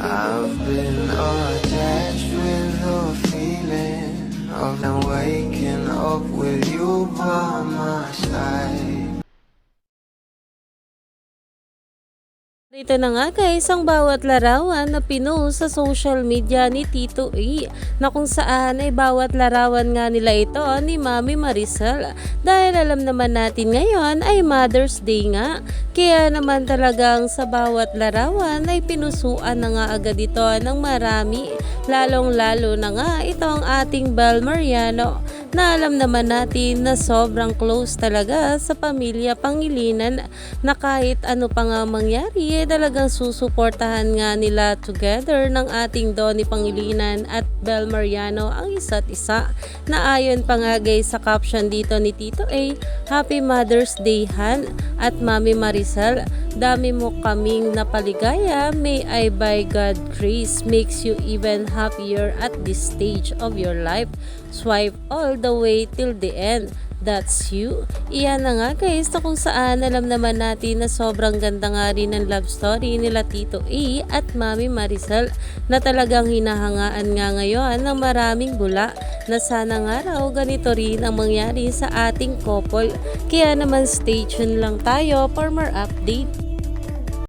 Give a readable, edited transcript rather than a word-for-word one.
I've been attached with the feeling of now waking up with you by my side. Ito na nga guys ang bawat larawan na pinost sa social media ni Tito A na kung saan ay bawat larawan nga nila ito ni Mami Maricel dahil alam naman natin ngayon ay Mother's Day nga. Kaya naman talagang sa bawat larawan ay pinusuan na nga agad ito ng marami, lalong lalo na nga itong ating Bel Mariano na alam naman natin na sobrang close talaga sa pamilya Pangilinan na kahit ano pa nga mangyari talagang susuportahan nga nila together ng ating Donnie Pangilinan at Bel Mariano ang isa't isa na ayon pa nga guys sa caption dito ni Tito A, Happy Mother's Day Han at Mami Maricel, dami mo kaming napaligaya, may I by God grace makes you even happier at this stage of your life, swipe all the way till the end. That's you. Iyan na nga guys na kung saan alam naman natin na sobrang ganda nga rin ng love story nila Tito A at Mami Maricel na talagang hinahangaan nga ngayon ng maraming bula na sana nga raw ganito rin ang mangyari sa ating couple. Kaya naman stay tuned lang tayo for more update.